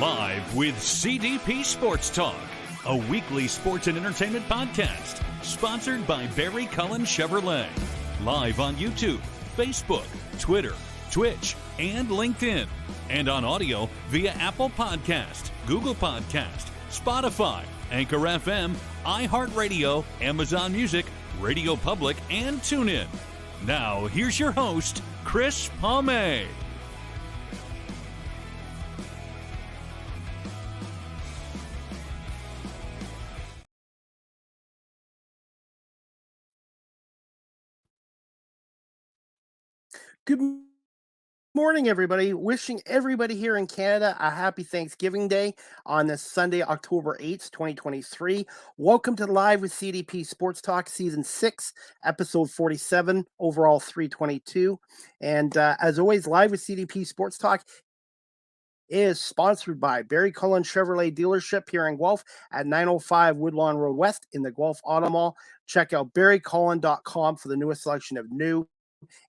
Live with CDP Sports Talk, a weekly sports and entertainment podcast sponsored by Barry Cullen Chevrolet. Live on YouTube, Facebook, Twitter, Twitch, and LinkedIn. And on audio via Apple Podcast, Google Podcast, Spotify, Anchor FM, iHeartRadio, Amazon Music, Radio Public, and TuneIn. Now, here's your host, Chris Palme. Good morning, everybody. Wishing everybody here in Canada a happy Thanksgiving Day on this Sunday, October 8th, 2023. Welcome to Live with CDP Sports Talk, Season 6, Episode 47, overall 322. And as always, Live with CDP Sports Talk is sponsored by Barry Cullen Chevrolet dealership here in Guelph at 905 Woodlawn Road West in the Guelph Auto Mall. Check out barrycullen.com for the newest selection of new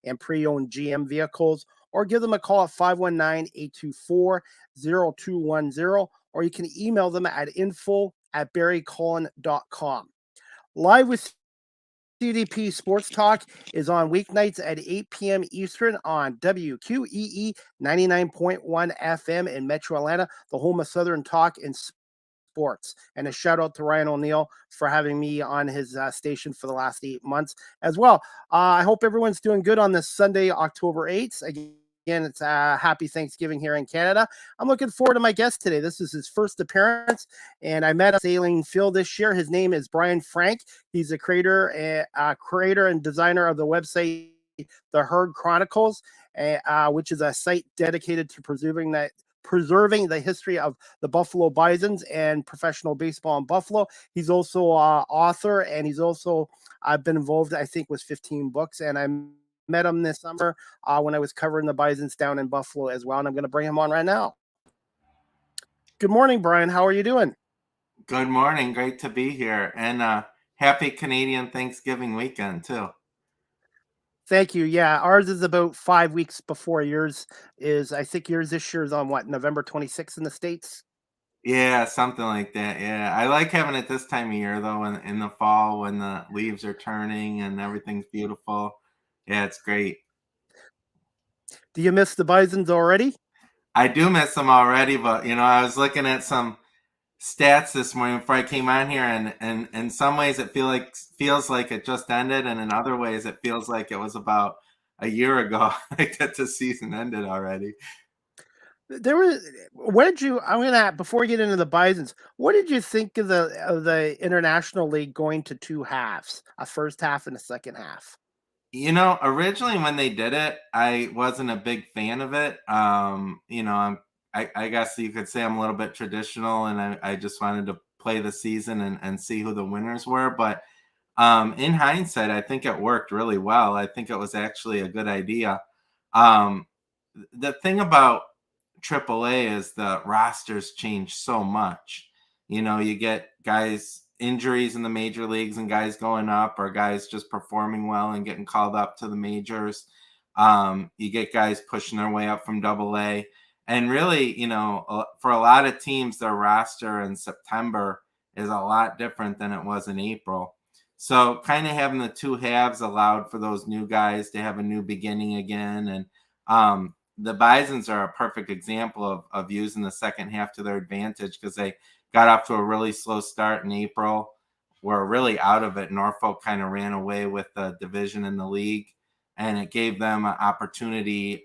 and pre-owned GM vehicles, or give them a call at 519-824-0210, or you can email them at info@barrycullen.com. Live with CDP Sports Talk is on weeknights at 8 p.m. Eastern on WQEE 99.1 FM in Metro Atlanta, the home of Southern Talk and Sports. And a shout out to Ryan O'Neill for having me on his station for the last 8 months as well. I hope everyone's doing good on this Sunday, October 8th. Again, it's happy Thanksgiving here in Canada. I'm looking forward to my guest today. This is his first appearance, and I met him at Sailing Field this year. His name is Brian Frank. He's a creator and designer of the website The Herd Chronicles, which is a site dedicated to preserving the history of the Buffalo Bisons and professional baseball in Buffalo. He's also an author, and he's also been involved, I think, with 15 books. And I met him this summer when I was covering the Bisons down in Buffalo as well. And I'm going to bring him on right now. Good morning, Brian. How are you doing? Good morning. Great to be here. And happy Canadian Thanksgiving weekend, too. Thank you. Yeah, ours is about 5 weeks before yours is. I think yours this year is on what, November 26th in the States? Yeah, something like that. Yeah, I like having it this time of year, though, in the fall when the leaves are turning and everything's beautiful. Yeah, it's great. Do you miss the Bisons already? I do miss them already, but, I was looking at some stats this morning before I came on here, and in some ways it feels like it just ended, and in other ways it feels like it was about a year ago like that the season ended already. I'm gonna before we get into the Bisons, what did you think of the International League going to two halves, a first half and a second half? Originally when they did it, I wasn't a big fan of it. I guess you could say I'm a little bit traditional, and I just wanted to play the season and see who the winners were. But in hindsight, I think it worked really well. I think it was actually a good idea. The thing about AAA is the rosters change so much. You get guys injuries in the major leagues and guys going up, or guys just performing well and getting called up to the majors. You get guys pushing their way up from AA. And really, for a lot of teams, their roster in September is a lot different than it was in April. So kind of having the two halves allowed for those new guys to have a new beginning again. And the Bisons are a perfect example of using the second half to their advantage, because they got off to a really slow start in April. Were really out of it. Norfolk kind of ran away with the division in the league, and it gave them an opportunity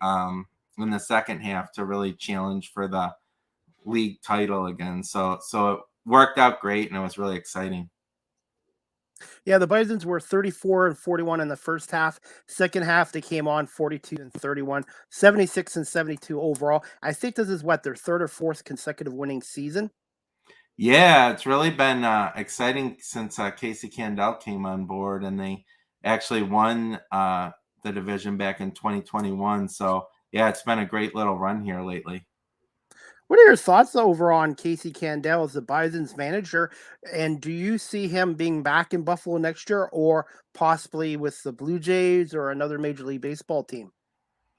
in the second half to really challenge for the league title again. So it worked out great, and it was really exciting. Yeah, the Bisons were 34-41 in the first half. Second half, they came on 42-31, 76-72 overall. I think this is their third or fourth consecutive winning season. Yeah, it's really been exciting since Casey Candell came on board, and they actually won the division back in 2021. So yeah, it's been a great little run here lately. What are your thoughts over on Casey Candell as the Bison's manager? And do you see him being back in Buffalo next year, or possibly with the Blue Jays or another Major League Baseball team?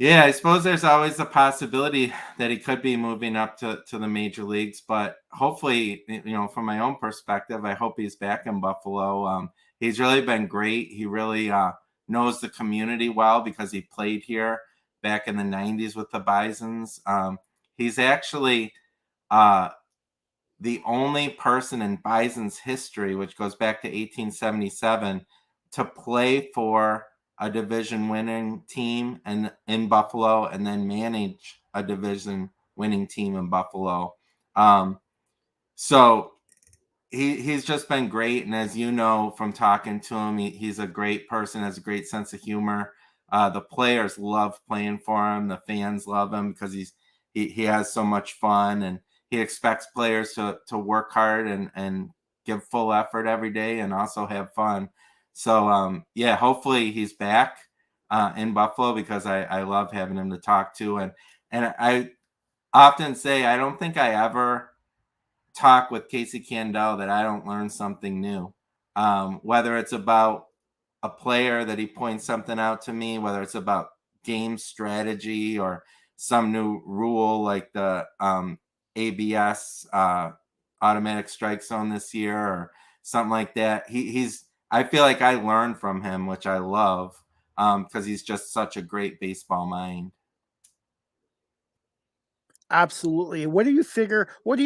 Yeah, I suppose there's always a possibility that he could be moving up to the major leagues, but hopefully, from my own perspective, I hope he's back in Buffalo. He's really been great. He really knows the community well because he played here back in the 90s with the Bisons. He's actually uh, the only person in Bison's history, which goes back to 1877, to play for a division winning team and in Buffalo and then manage a division winning team in Buffalo. Um, so he's just been great, and as you know from talking to him, he's a great person, has a great sense of humor. The players love playing for him. The fans love him because he has so much fun, and he expects players to work hard and give full effort every day, and also have fun. So yeah, hopefully he's back in Buffalo because I love having him to talk to, and I often say I don't think I ever talk with Casey Candell that I don't learn something new. Whether it's about a player that he points something out to me, whether it's about game strategy or some new rule like the ABS automatic strike zone this year or something like that. He's I feel like I learn from him, which I love because he's just such a great baseball mind. Absolutely. What do you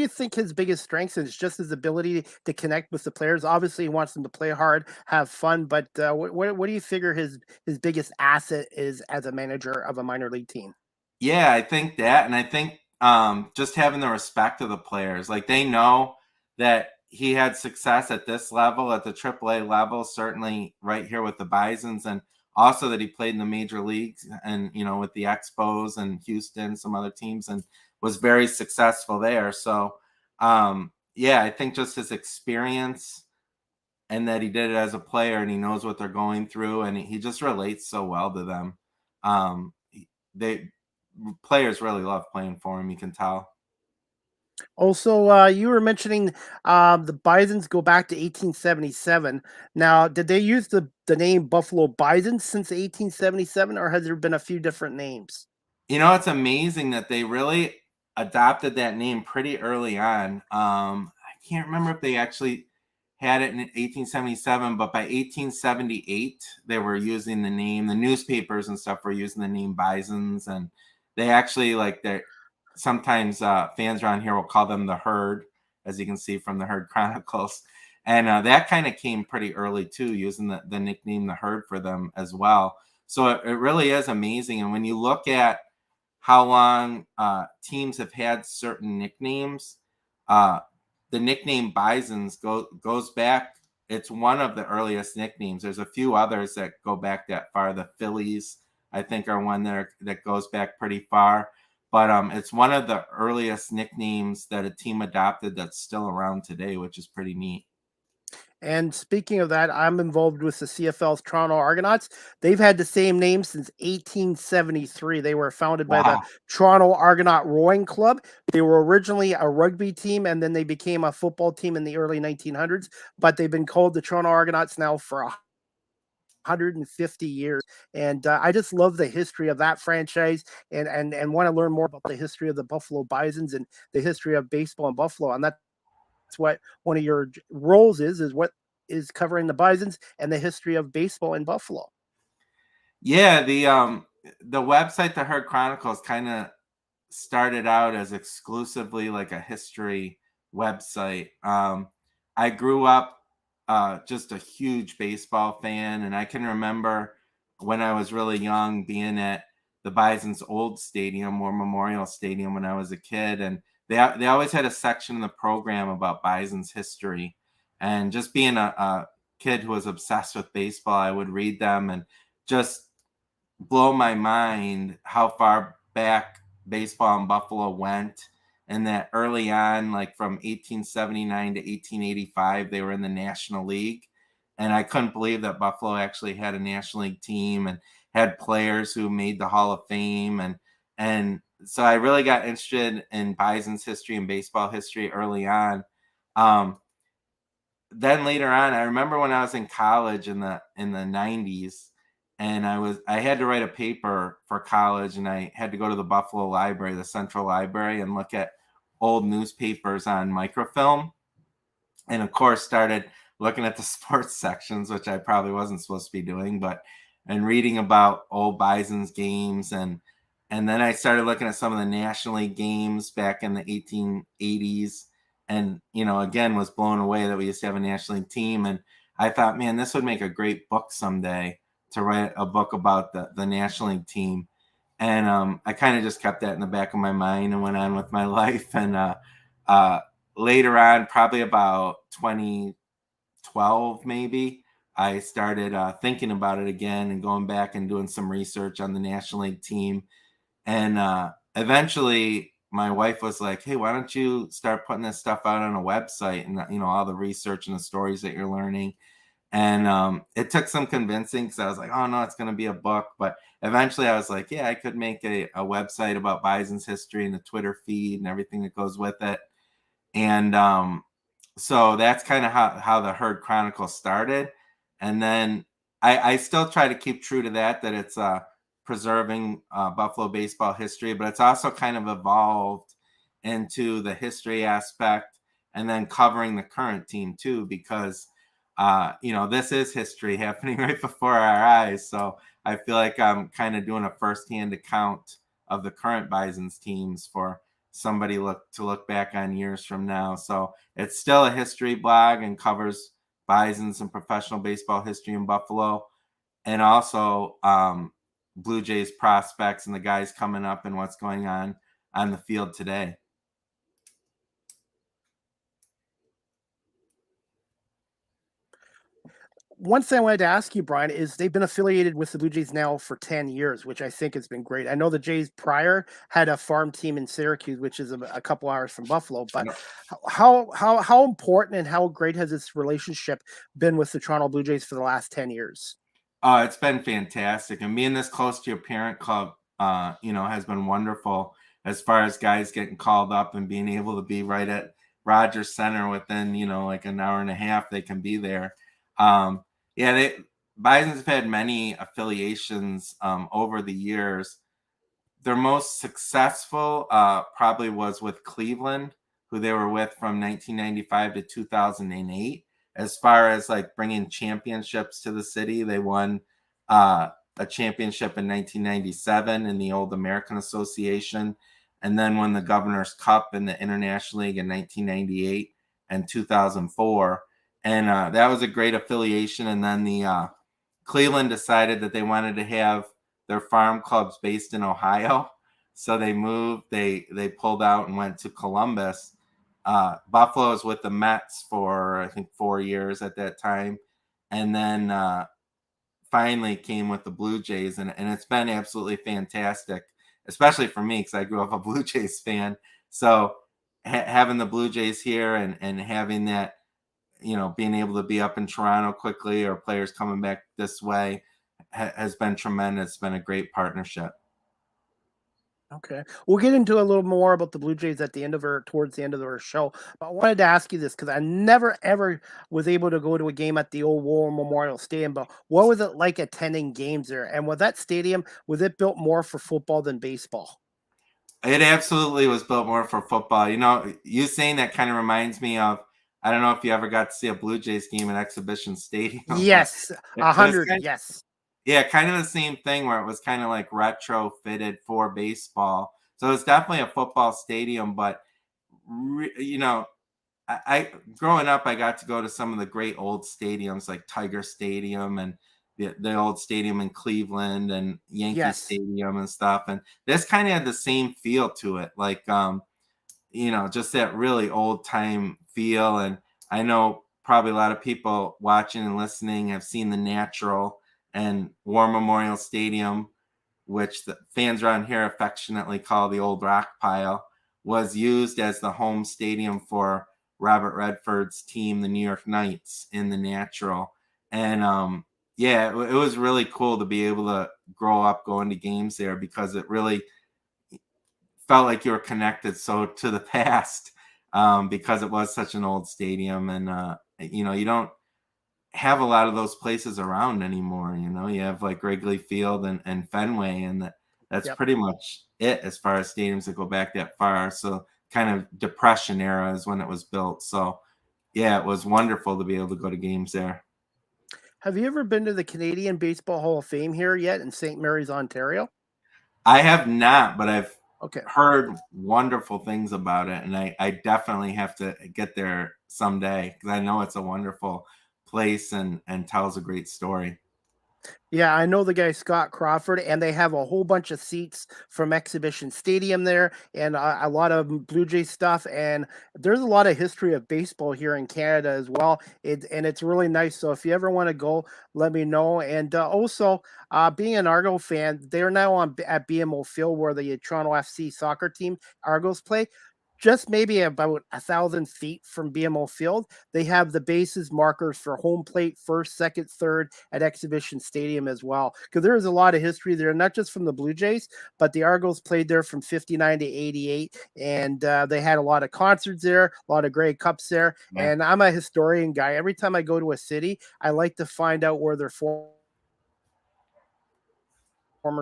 think his biggest strengths is? Just his ability to connect with the players. Obviously, he wants them to play hard, have fun, but what do you figure his biggest asset is as a manager of a minor league team? Yeah, I think that, and I think just having the respect of the players, like they know that he had success at this level, at the AAA level, certainly right here with the Bisons, and also that he played in the major leagues and with the Expos and Houston, some other teams, and was very successful there. So, yeah, I think just his experience and that he did it as a player and he knows what they're going through and he just relates so well to them. They players really love playing for him. You can tell. Also, you were mentioning the Bisons go back to 1877. Now, did they use the name Buffalo Bisons since 1877, or has there been a few different names? It's amazing that they really adopted that name pretty early on. I can't remember if they actually had it in 1877, but by 1878, they were using the name. The newspapers and stuff were using the name Bisons, and they actually like they sometimes fans around here will call them the Herd, as you can see from the Herd Chronicles. And that kind of came pretty early too, using the nickname the Herd for them as well. So it really is amazing. And when you look at how long teams have had certain nicknames. Uh, the nickname Bisons goes back. It's one of the earliest nicknames. There's a few others that go back that far. The Phillies, I think, are one that goes back pretty far. But it's one of the earliest nicknames that a team adopted that's still around today, which is pretty neat. And speaking of that, I'm involved with the CFL's Toronto Argonauts. They've had the same name since 1873. They were founded by the Wow. Toronto Argonaut Rowing Club. They were originally a rugby team and then they became a football team in the early 1900s, but they've been called the Toronto Argonauts now for 150 years. And I just love the history of that franchise and want to learn more about the history of the Buffalo Bisons and the history of baseball in Buffalo. And that's what one of your roles is what is covering the Bisons and the history of baseball in Buffalo. Yeah, the website, the Herd Chronicles, kind of started out as exclusively like a history website. I grew up just a huge baseball fan, and I can remember when I was really young being at the Bison's old stadium, or Memorial Stadium, when I was a kid, and they always had a section in the program about Bison's history, and just being a kid who was obsessed with baseball, I would read them and just blow my mind how far back baseball in Buffalo went. And that early on, like from 1879 to 1885, they were in the National League. And I couldn't believe that Buffalo actually had a National League team and had players who made the Hall of Fame. And so I really got interested in Bison's history and baseball history early on. Um, then later on, I remember when I was in college in the 90s, and I had to write a paper for college, and I had to go to the Buffalo Library, the Central Library, and look at old newspapers on microfilm. And of course started looking at the sports sections, which I probably wasn't supposed to be doing, and reading about old Bison's games. And then I started looking at some of the National League games back in the 1880s. And, again, was blown away that we used to have a National League team. And I thought, man, this would make a great book someday, to write a book about the National League team. And I kind of just kept that in the back of my mind and went on with my life. And later on, probably about 2012, maybe, I started thinking about it again and going back and doing some research on the National League team. And eventually my wife was like, hey, why don't you start putting this stuff out on a website, and, all the research and the stories that you're learning. And it took some convincing, because I was like, oh no, it's going to be a book. But eventually I was like, yeah, I could make a website about Bison's history and the Twitter feed and everything that goes with it. And so that's kind of how the Herd Chronicles started. And then I still try to keep true to that it's preserving Buffalo baseball history, but it's also kind of evolved into the history aspect, and then covering the current team too, because this is history happening right before our eyes. So I feel like I'm kind of doing a firsthand account of the current Bison's teams for somebody to look back on years from now. So it's still a history blog and covers Bison's and professional baseball history in Buffalo, and also Blue Jays prospects and the guys coming up and what's going on the field today. One thing I wanted to ask you, Brian, is they've been affiliated with the Blue Jays now for 10 years, which I think has been great. I know the Jays prior had a farm team in Syracuse, which is a couple hours from Buffalo, but how important and how great has this relationship been with the Toronto Blue Jays for the last 10 years? It's been fantastic. And being this close to your parent club, has been wonderful, as far as guys getting called up and being able to be right at Rogers Center within, like an hour and a half, they can be there. Bison's have had many affiliations over the years. Their most successful probably was with Cleveland, who they were with from 1995 to 2008. As far as like bringing championships to the city, they won a championship in 1997 in the old American Association, and then won the Governor's Cup in the International League in 1998 and 2004. And that was a great affiliation. And then the Cleveland decided that they wanted to have their farm clubs based in Ohio. So they moved, they pulled out and went to Columbus. Buffalo was with the Mets for, I think, 4 years at that time. And then finally came with the Blue Jays. And it's been absolutely fantastic, especially for me, because I grew up a Blue Jays fan. So having the Blue Jays here and having that, being able to be up in Toronto quickly, or players coming back this way, has been tremendous. It's been a great partnership. Okay, we'll get into a little more about the Blue Jays towards the end of our show. But I wanted to ask you this, because I never ever was able to go to a game at the old War Memorial Stadium. But what was it like attending games there? And was it built more for football than baseball? It absolutely was built more for football. You saying that kind of reminds me of, I don't know if you ever got to see a Blue Jays game at Exhibition Stadium. Yes, 100. Yes. Yeah, kind of the same thing, where it was kind of like retrofitted for baseball. So it's definitely a football stadium, but I growing up, I got to go to some of the great old stadiums like Tiger Stadium and the old stadium in Cleveland and Yankee Stadium and stuff. And this kind of had the same feel to it, like just that really old time feel. And I know probably a lot of people watching and listening have seen the Natural and War Memorial Stadium, which the fans around here affectionately call the old rock pile, was used as the home stadium for Robert Redford's team, the New York Knights, in the Natural. And it was really cool to be able to grow up going to games there, because it really felt like you were connected to the past, because it was such an old stadium. And you don't have a lot of those places around anymore. You have like Wrigley Field and Fenway, and that's Yep. pretty much it as far as stadiums that go back that far. So kind of Depression era is when it was built. So yeah, it was wonderful to be able to go to games there. Have you ever been to the Canadian Baseball Hall of Fame here yet in St. Mary's, Ontario? I have not, but I've Okay. heard wonderful things about it, and I definitely have to get there someday because I know it's a wonderful place and tells a great story. Yeah, I know the guy Scott Crawford, and they have a whole bunch of seats from Exhibition Stadium there, and a lot of Blue Jay stuff. And there's a lot of history of baseball here in Canada as well. And it's really nice. So if you ever want to go, let me know. And also, being an Argo fan, they're now at BMO Field where the Toronto FC soccer team Argos play. Just maybe about 1,000 feet from BMO Field, they have the bases markers for home plate, first, second, third at Exhibition Stadium as well. Because there is a lot of history there, not just from the Blue Jays, but the Argos played there from 59 to 88. And they had a lot of concerts there, a lot of Grey Cups there. Yeah. And I'm a historian guy. Every time I go to a city, I like to find out where their former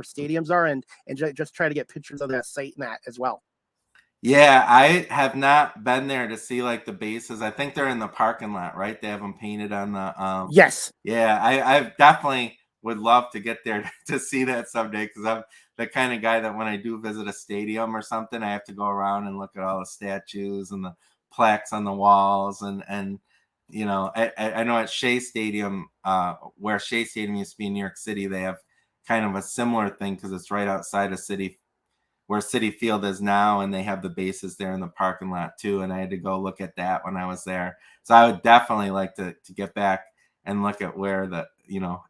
stadiums are and just try to get pictures of that site and that as well. Yeah, I have not been there to see like the bases. I think they're in the parking lot, right? They have them painted on the Yes. yeah, I definitely would love to get there to see that someday because I'm the kind of guy that when I do visit a stadium or something, I have to go around and look at all the statues and the plaques on the walls and I know at Shea Stadium, where Shea Stadium used to be in New York City, they have kind of a similar thing because it's right outside of City where City Field is now, and they have the bases there in the parking lot too. And I had to go look at that when I was there. So I would definitely like to get back and look at where the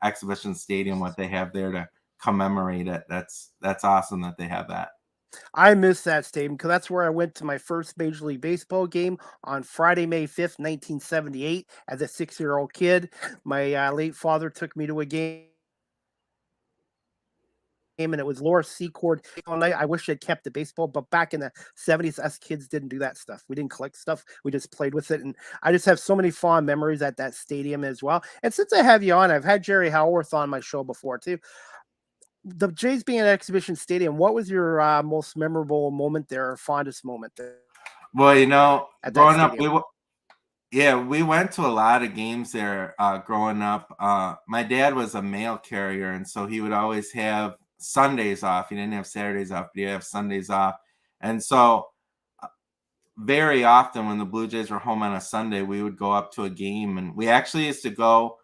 Exhibition Stadium, what they have there to commemorate it. That's awesome that they have that. I miss that stadium because that's where I went to my first Major League Baseball game on Friday, May 5th, 1978. As a 6-year-old kid, my late father took me to a game, and it was Laura Secord all night. I wish they'd kept the baseball, but back in the 70s, us kids didn't do that stuff. We didn't collect stuff. We just played with it. And I just have so many fond memories at that stadium as well. And since I have you on, I've had Jerry Howarth on my show before too. The Jays being at Exhibition Stadium, what was your most memorable moment there or fondest moment there Well, at that growing up, stadium? yeah, we went to a lot of games there growing up. My dad was a mail carrier, and so he would always have Sundays off. He didn't have Saturdays off, but he'd have Sundays off. And so very often when the Blue Jays were home on a Sunday, we would go up to a game, and we actually used to go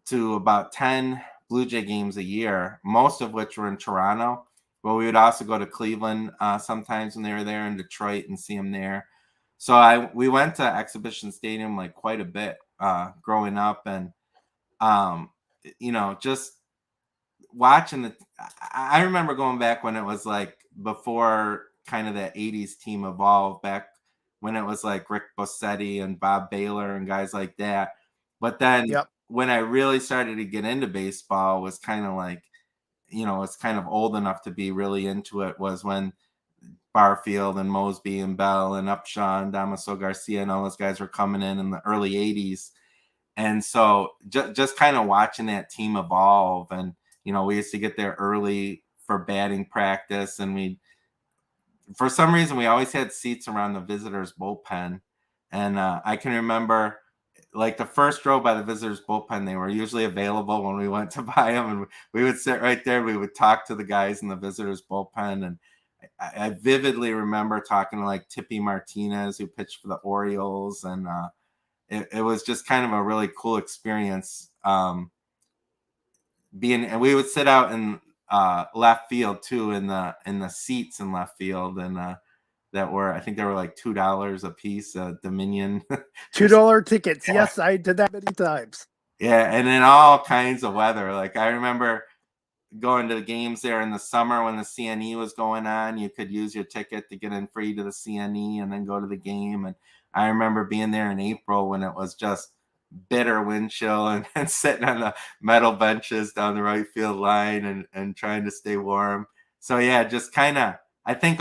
to about 10 Blue Jay games a year, most of which were in Toronto. But we would also go to Cleveland sometimes when they were there, in Detroit, and see them there. So we went to Exhibition Stadium like quite a bit growing up, and just watching the. I remember going back when it was like before kind of that '80s team evolved, back when it was like Rick Bossetti and Bob Baylor and guys like that. But then Yep. when I really started to get into baseball, was kind of like, it's kind of old enough to be really into it, was when Barfield and Mosby and Bell and Upshaw and Damaso Garcia and all those guys were coming in the early 80s. And so just kind of watching that team evolve. And, we used to get there early for batting practice. And for some reason, we always had seats around the visitors' bullpen. And I can remember like the first row by the visitors' bullpen, they were usually available when we went to buy them. And we would sit right there. We would talk to the guys in the visitors' bullpen. And I vividly remember talking to like Tippy Martinez, who pitched for the Orioles, and it was just kind of a really cool experience. And we would sit out in left field too, in the seats in left field, and I think they were like $2 a piece, Dominion. $2 tickets. Yeah. Yes, I did that many times. Yeah, and in all kinds of weather. Like I remember going to the games there in the summer when the CNE was going on. You could use your ticket to get in free to the CNE and then go to the game. And I remember being there in April when it was just bitter wind chill and sitting on the metal benches down the right field line and trying to stay warm. So yeah, just kind of, I think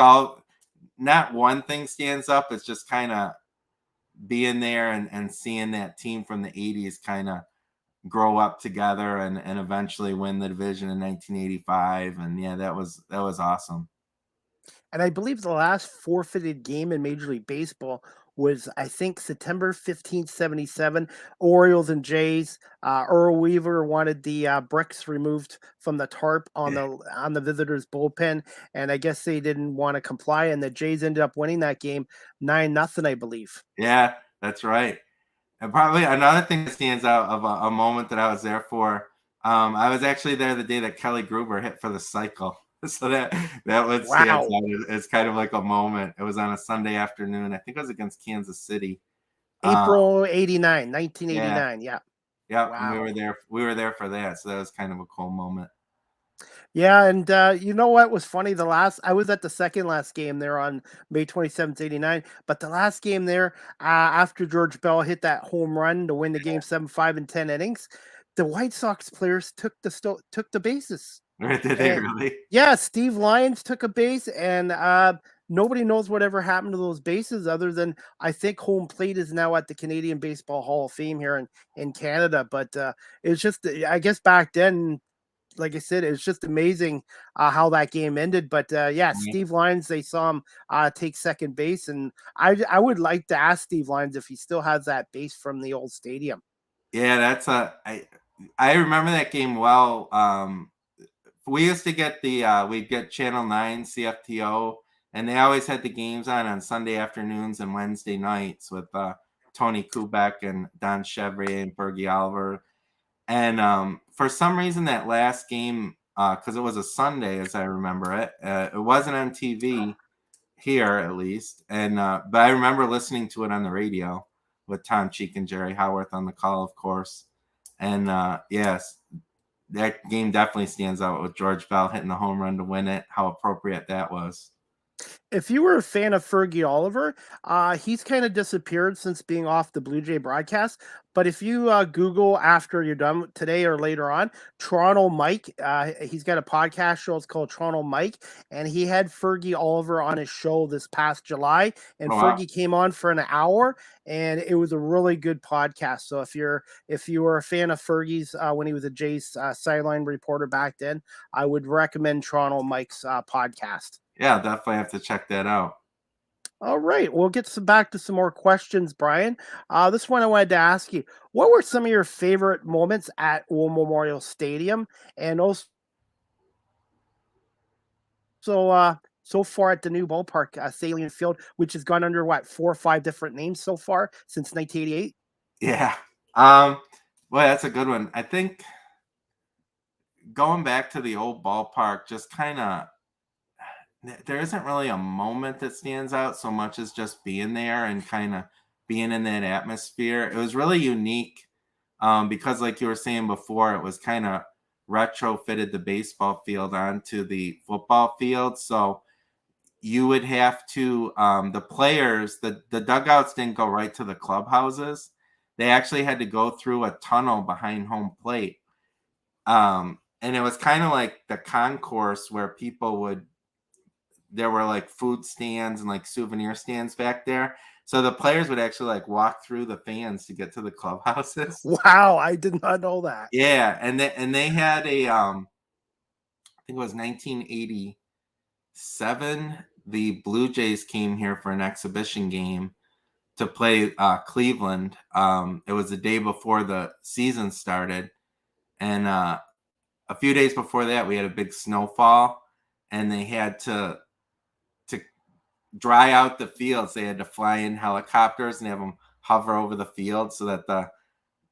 not one thing stands up. It's just kind of being there and seeing that team from the 80s kind of grow up together and eventually win the division in 1985. And yeah, that was awesome. And I believe the last forfeited game in Major League Baseball was, I think, September 15th, 77. Orioles and Jays. Earl Weaver wanted the bricks removed from the tarp on the visitors' bullpen, and I guess they didn't want to comply, and the Jays ended up winning that game 9-0, I believe. Yeah, that's right. And probably another thing that stands out of a moment that I was there for, I was actually there the day that Kelly Gruber hit for the cycle. So that would stand Wow. out as kind of like a moment. It was on a Sunday afternoon. I think it was against Kansas City. April 89, Yeah, 1989. Yeah. yeah, and we Wow. were there. We were there for that, so that was kind of a cool moment. Yeah, and you know what was funny? I was at the second last game there on May 27th, 89. But the last game there, after George Bell hit that home run to win the game 7-5 in 10 innings, the White Sox players took the bases. Did they And really? yeah, Steve Lyons took a base, and nobody knows whatever happened to those bases other than I think home plate is now at the Canadian Baseball Hall of Fame here in Canada. But it's just, I guess back then, like I said, it's just amazing how that game ended. But yeah, Yeah, Steve Lyons, they saw him take second base, and I would like to ask Steve Lyons if he still has that base from the old stadium. yeah, that's I remember that game well. We used to get we'd get Channel 9 CFTO, and they always had the games on Sunday afternoons and Wednesday nights with Tony Kubek and Don Chevrier and Fergie Oliver. And for some reason, that last game, because it was a Sunday, as I remember it, it wasn't on TV here at least. And but I remember listening to it on the radio with Tom Cheek and Jerry Howarth on the call, of course. And yes, that game definitely stands out with George Bell hitting the home run to win it. How appropriate that was. If you were a fan of Fergie Oliver, he's kind of disappeared since being off the Blue Jay broadcast. But if you Google after you're done today or later on, Toronto Mike, he's got a podcast show. It's called Toronto Mike, and he had Fergie Oliver on his show this past July. And Oh, wow. Fergie came on for an hour, and it was a really good podcast. So if you were a fan of Fergie's when he was a Jays sideline reporter back then, I would recommend Toronto Mike's podcast. Yeah, definitely have to check that out. All right, we'll get back to some more questions, Brian. This one I wanted to ask you: what were some of your favorite moments at War Memorial Stadium, and also so far at the new ballpark, Salient Field, which has gone under what 4 or 5 different names so far since 1988? Yeah. Boy, that's a good one. I think going back to the old ballpark, just kind of there isn't really a moment that stands out so much as just being there and kind of being in that atmosphere. It was really unique because, like you were saying before, it was kind of retrofitted the baseball field onto the football field. So you would have to, the players, the dugouts didn't go right to the clubhouses. They actually had to go through a tunnel behind home plate. And it was kind of like the concourse where people would, there were like food stands and like souvenir stands back there. So the players would actually like walk through the fans to get to the clubhouses. Wow, I did not know that. Yeah, and they had a I think it was 1987. The Blue Jays came here for an exhibition game to play Cleveland. It was the day before the season started, and a few days before that, we had a big snowfall, and they had to dry out the fields. They had to fly in helicopters and have them hover over the field so that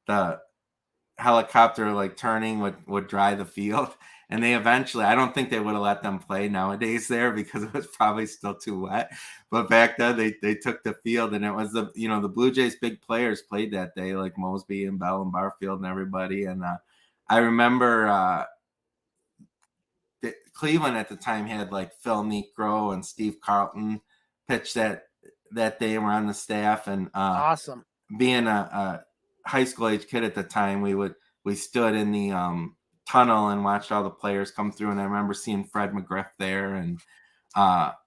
the helicopter like turning would dry the field. And they eventually, I don't think they would have let them play nowadays there because it was probably still too wet. But back then they took the field, and it was the Blue Jays big players played that day, like Mosby and Bell and Barfield and everybody. And I remember Cleveland at the time had like Phil Niekro and Steve Carlton pitch that day. Were on the staff, and Awesome. being a high school age kid at the time, we stood in the tunnel and watched all the players come through. And I remember seeing Fred McGriff there, and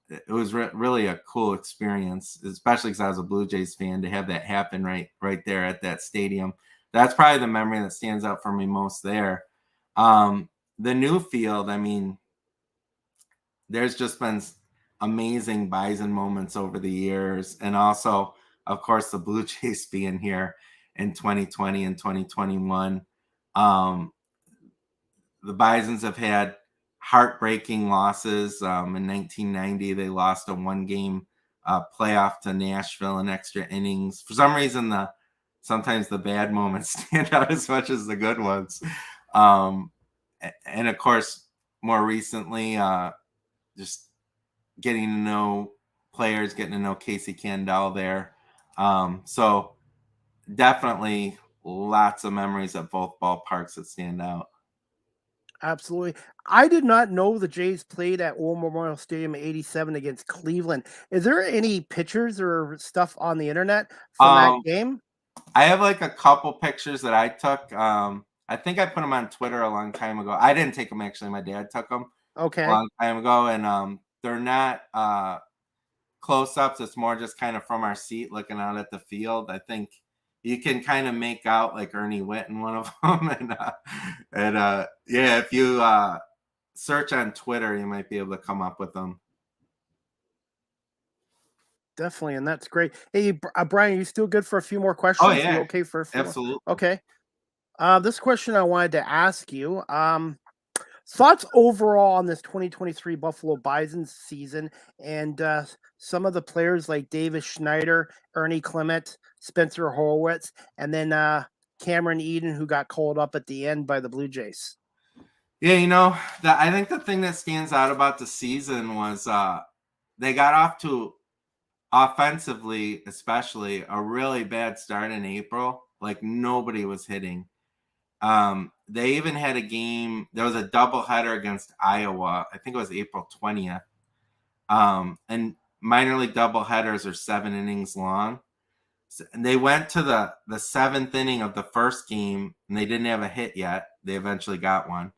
it was really a cool experience, especially because I was a Blue Jays fan, to have that happen right there at that stadium. That's probably the memory that stands out for me most there. The new field, I mean, there's just been amazing Bison moments over the years. And also, of course, the Blue Jays being here in 2020 and 2021. The Bisons have had heartbreaking losses. In 1990, they lost a one-game playoff to Nashville in extra innings. For some reason, sometimes the bad moments stand out as much as the good ones. And of course, more recently, just getting to know players, getting to know Casey Candell there. So definitely lots of memories at both ballparks that stand out. Absolutely. I did not know the Jays played at War Memorial Stadium in '87 against Cleveland. Is there any pictures or stuff on the internet from that game? I have like a couple pictures that I took. I think I put them on Twitter a long time ago. I didn't take them, actually. My dad took them a long time ago. And they're not close-ups. It's more just kind of from our seat looking out at the field. I think you can kind of make out like Ernie Witt in one of them. And yeah, if you search on Twitter, you might be able to come up with them. Definitely, and that's great. Hey, Brian, are you still good for a few more questions? Oh, yeah. You okay for a few Absolutely. More? Okay. This question I wanted to ask you. Thoughts overall on this 2023 Buffalo Bisons season, and some of the players like Davis Schneider, Ernie Clement, Spencer Horwitz, and then Cameron Eden, who got called up at the end by the Blue Jays. Yeah, I think the thing that stands out about the season was they got off to, offensively especially, a really bad start in April. Like, nobody was hitting. They even had a game. There was a doubleheader against Iowa. I think it was April 20th. And minor league doubleheaders are 7 innings long. And they went to the 7th inning of the first game, and they didn't have a hit yet. They eventually got one.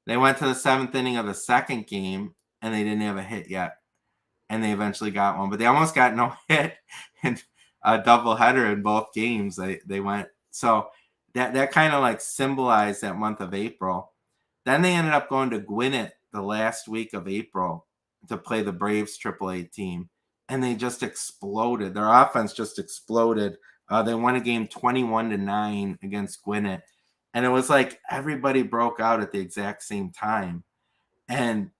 They went to the 7th inning of the second game, and they didn't have a hit yet. And they eventually got one. But they almost got no hit in a doubleheader in both games. They went. So that kind of like symbolized that month of April. Then they ended up going to Gwinnett the last week of April to play the Braves AAA team. And they just exploded. Their offense just exploded. They won a game 21-9 against Gwinnett. And it was like everybody broke out at the exact same time and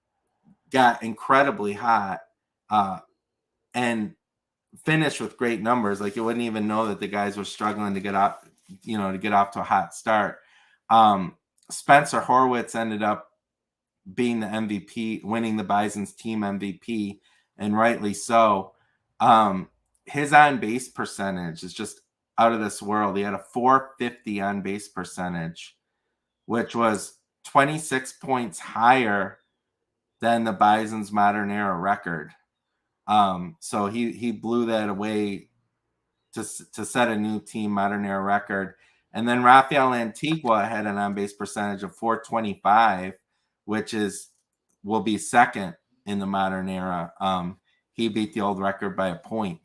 got incredibly hot and finished with great numbers. Like, you wouldn't even know that the guys were struggling to get off to a hot start. Spencer Horwitz ended up being the MVP, winning the Bison's team MVP, and rightly so. His on-base percentage is just out of this world. He had a .450 on-base percentage, which was 26 points higher than the Bison's modern era record. So he blew that away to set a new team modern era record. And then Rafael Antigua had an on-base percentage of .425, which will be second in the modern era. He beat the old record by a point.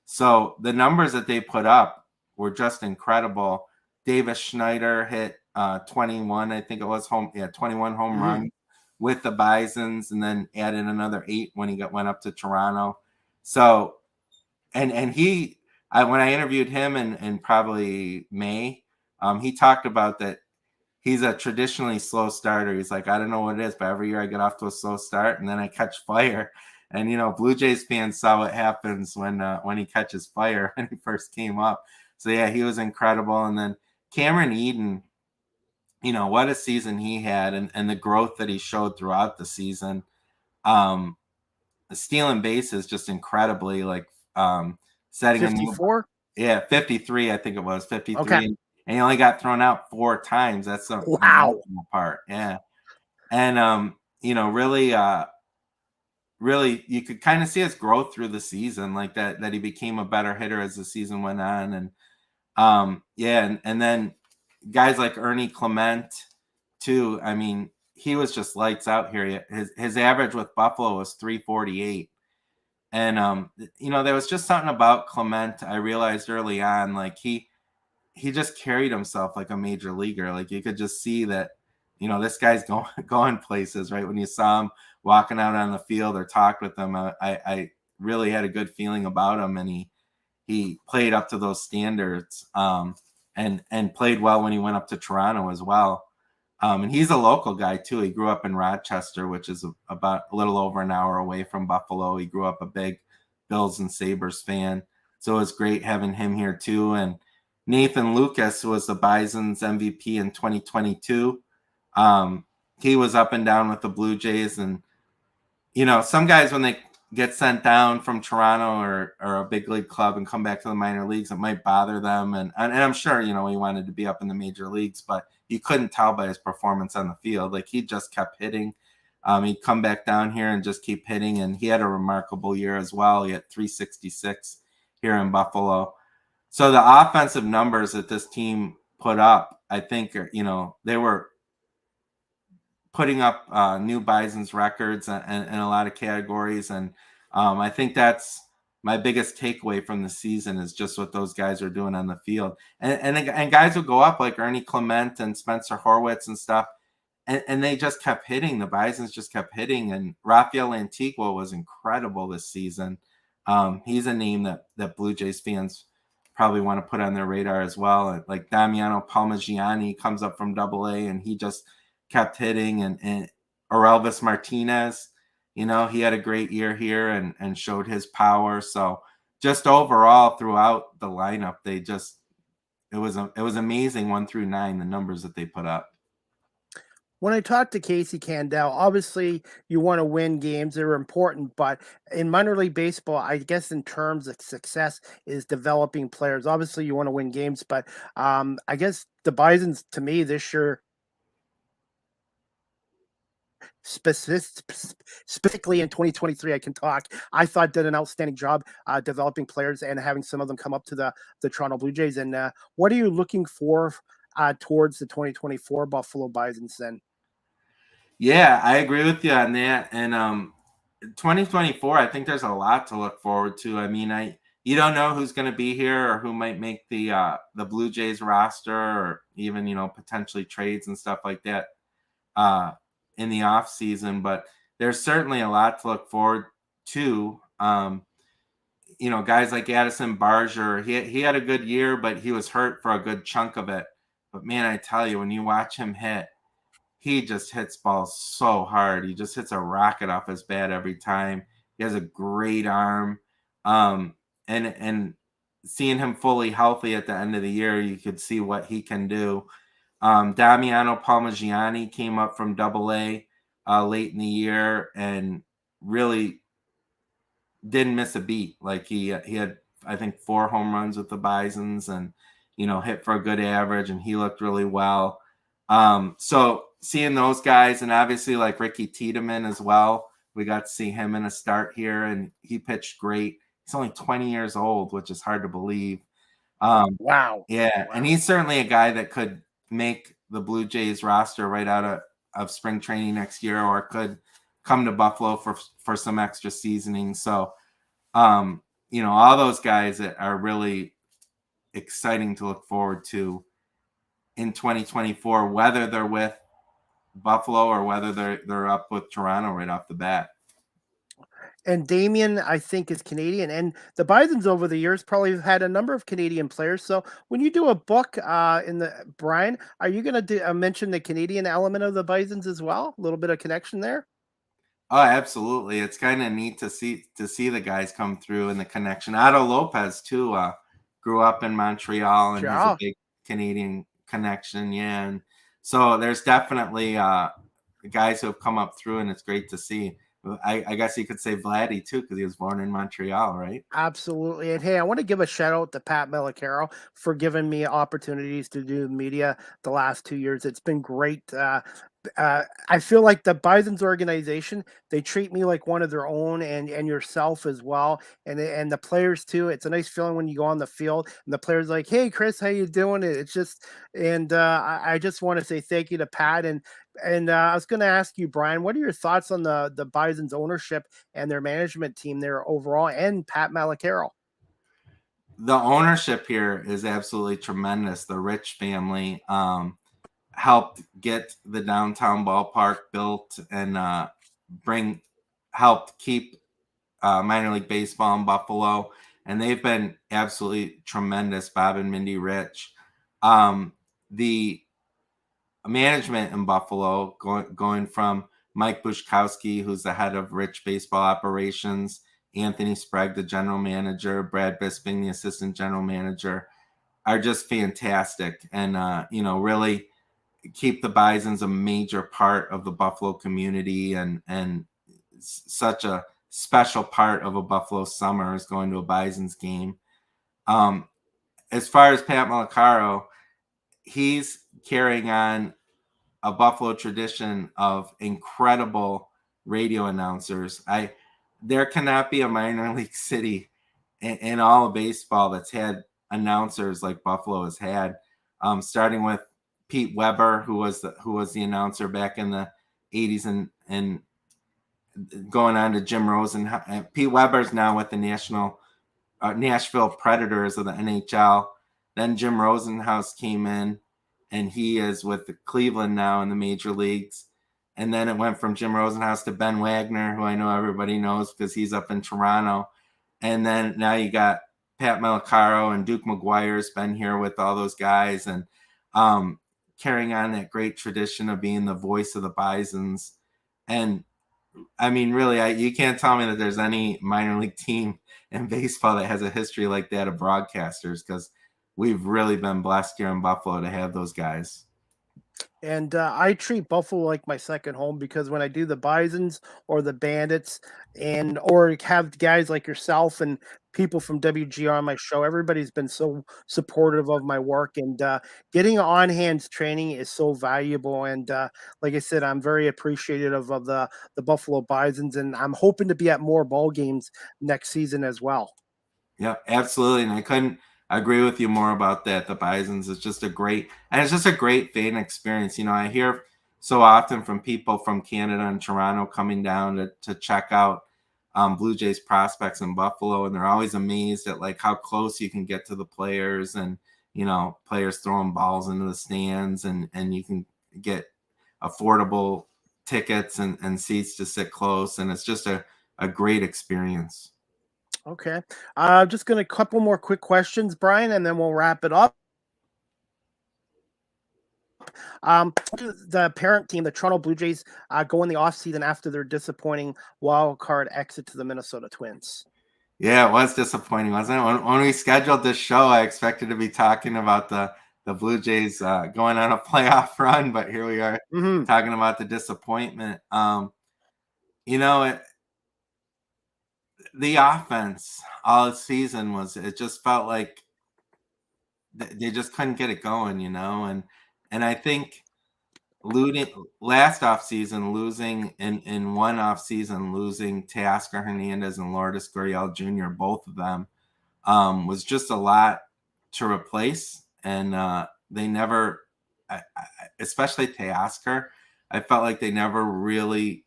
So the numbers that they put up were just incredible. Davis Schneider hit 21, I think it was 21 home runs with the Bisons, and then added another 8 when he went up to Toronto. So, and he, when I interviewed him in probably May, he talked about that he's a traditionally slow starter. He's like, I don't know what it is, but every year I get off to a slow start and then I catch fire. And, Blue Jays fans saw what happens when he catches fire when he first came up. So, yeah, he was incredible. And then Cameron Eden, what a season he had, and the growth that he showed throughout the season. Stealing bases just incredibly, like setting 54? 53, I think it was 53. Okay. And he only got thrown out 4 times. That's the part. Yeah. And really you could kind of see his growth through the season, like that he became a better hitter as the season went on. And and then guys like Ernie Clement too. He was just lights out here. His average with Buffalo was .348, And there was just something about Clement. I realized early on, like he just carried himself like a major leaguer. Like you could just see that, this guy's going places, right? When you saw him walking out on the field or talked with him, I really had a good feeling about him, and he played up to those standards, and played well when he went up to Toronto as well. And he's a local guy too. He grew up in Rochester, which is about a little over an hour away from Buffalo. He grew up a big Bills and Sabres fan, so it was great having him here too. And Nathan Lucas was the Bison's MVP in 2022. He was up and down with the Blue Jays, and some guys, when they get sent down from Toronto or a big league club and come back to the minor leagues, it might bother them. And I'm sure, he wanted to be up in the major leagues, but you couldn't tell by his performance on the field. Like he just kept hitting. He'd come back down here and just keep hitting. And he had a remarkable year as well. He had 366 here in Buffalo. So the offensive numbers that this team put up, I think, they were putting up new Bison's records in a lot of categories. And I think that's my biggest takeaway from the season, is just what those guys are doing on the field. And guys would go up like Ernie Clement and Spencer Horwitz and stuff, and they just kept hitting. The Bisons just kept hitting. And Rafael Antigua was incredible this season. He's a name that Blue Jays fans probably want to put on their radar as well. Like Damiano Palmagiani comes up from AA, and he just kept hitting. And Orelvis Martinez, he had a great year here and showed his power. So just overall throughout the lineup, it was amazing 1 through 9, the numbers that they put up. When I talked to Casey Candell, obviously you want to win games; they're important. But in minor league baseball, I guess in terms of success is developing players. Obviously, you want to win games, but I guess the Bisons, to me, this year, specifically in 2023, I can talk. I thought did an outstanding job developing players and having some of them come up to the Toronto Blue Jays. And what are you looking for towards the 2024 Buffalo Bisons then? Yeah, I agree with you on that. And 2024, I think there's a lot to look forward to. I mean, you don't know who's going to be here or who might make the Blue Jays roster, or even potentially trades and stuff like that in the off season. But there's certainly a lot to look forward to. Guys like Addison Barger, he had a good year, but he was hurt for a good chunk of it. But man, I tell you, when you watch him hit, he just hits balls so hard. He just hits a rocket off his bat every time. He has a great arm. And seeing him fully healthy at the end of the year, you could see what he can do. Damiano Palmagiani came up from AA late in the year and really didn't miss a beat. Like he had, I think, 4 home runs with the Bisons, and hit for a good average, and he looked really well. So seeing those guys, and obviously like Ricky Tiedemann as well, we got to see him in a start here, and he pitched great. He's only 20 years old, which is hard to believe. Wow. Yeah, Wow. and he's certainly a guy that could make the Blue Jays roster right out of spring training next year, or could come to Buffalo for some extra seasoning. So, all those guys that are really exciting to look forward to in 2024, whether they're with Buffalo or whether they're up with Toronto right off the bat. And Damien, I think, is Canadian. And the Bisons over the years probably have had a number of Canadian players. So when you do a book in the Brian, are you going to mention the Canadian element of the Bisons as well? A little bit of connection there. Oh, absolutely. It's kind of neat to see the guys come through, and the connection. Otto Lopez too grew up in Montreal and has a big Canadian connection. Yeah, and so there's definitely guys who have come up through, and it's great to see. I guess you could say Vladdy too, because he was born in Montreal, right? Absolutely. And hey, I want to give a shout out to Pat Mellicaro for giving me opportunities to do media the last 2 years. It's been great I feel like the Bison's organization, they treat me like one of their own, and yourself as well, and the players too. It's a nice feeling when you go on the field and the players like, "Hey, Chris, how you doing?" It's just, and I just want to say thank you to Pat, and I was going to ask you, Brian, what are your thoughts on the Bison's ownership and their management team there overall, and Pat Malacaro? The ownership here is absolutely tremendous. The Rich family helped get the downtown ballpark built and bring helped keep minor league baseball in Buffalo, and they've been absolutely tremendous. Bob and Mindy Rich, the management in Buffalo, going from Mike Bushkowski, who's the head of Rich Baseball Operations, Anthony Sprague, the general manager, Brad Bisping, the assistant general manager, are just fantastic, and really keep the Bisons a major part of the Buffalo community, and such a special part of a Buffalo summer is going to a Bisons game. Um, as far as Pat Malacaro, he's carrying on a Buffalo tradition of incredible radio announcers. There cannot be a minor league city in all of baseball that's had announcers like Buffalo has had. Starting with Pete Weber, who was the announcer back in the 80s, and going on to Jim Rosen. Pete Weber's now with the Nashville Predators of the NHL. Then Jim Rosenhaus came in, and he is with the Cleveland now in the major leagues. And then it went from Jim Rosenhaus to Ben Wagner, who I know everybody knows because he's up in Toronto. And then now you got Pat Malacaro, and Duke McGuire's been here with all those guys, and carrying on that great tradition of being the voice of the Bisons. And I mean, really, you can't tell me that there's any minor league team in baseball that has a history like that of broadcasters, because we've really been blessed here in Buffalo to have those guys. And I treat Buffalo like my second home because when I do the Bisons or the Bandits, and or have guys like yourself and people from WGR on my show, everybody's been so supportive of my work, and getting on hands training is so valuable. And like I said, I'm very appreciative of the Buffalo Bisons, and I'm hoping to be at more ball games next season as well. Yeah, absolutely. And I couldn't agree with you more about that. The Bisons is just it's just a great fan experience. I hear so often from people from Canada and Toronto coming down to check out Blue Jays prospects in Buffalo, and they're always amazed at like how close you can get to the players, and players throwing balls into the stands, and you can get affordable tickets and seats to sit close, and it's just a great experience. Okay. Just going to couple more quick questions, Brian, and then we'll wrap it up. The parent team, the Toronto Blue Jays, go in the offseason after their disappointing wild card exit to the Minnesota Twins? Yeah, it was disappointing, wasn't it? When we scheduled this show, I expected to be talking about the Blue Jays going on a playoff run, but here we are talking about the disappointment. The offense all season it just felt like they just couldn't get it going, and I think last offseason losing in one offseason, losing Teoscar Hernandez and Lourdes Gurriel Jr., both of them, was just a lot to replace. And they never, especially Teoscar, I felt like they never really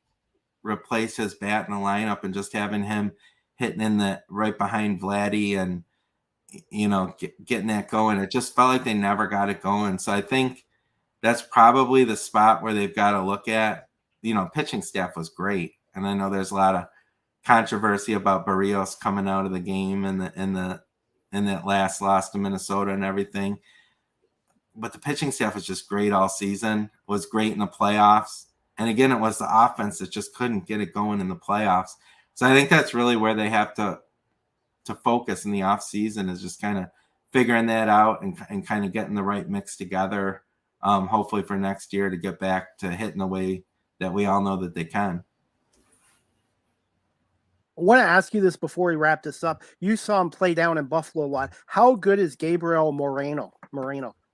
replaced his bat in the lineup, and just having him hitting in the right behind Vladdy and getting that going. It just felt like they never got it going. So I think that's probably the spot where they've got to look at. Pitching staff was great, and I know there's a lot of controversy about Barrios coming out of the game in that last loss to Minnesota and everything. But the pitching staff was just great all season. Was great in the playoffs, and again, it was the offense that just couldn't get it going in the playoffs. So I think that's really where they have to focus in the off season, is just kind of figuring that out and kind of getting the right mix together. Hopefully for next year to get back to hitting the way that we all know that they can. I want to ask you this before we wrap this up. You saw him play down in Buffalo a lot. How good is Gabriel Moreno,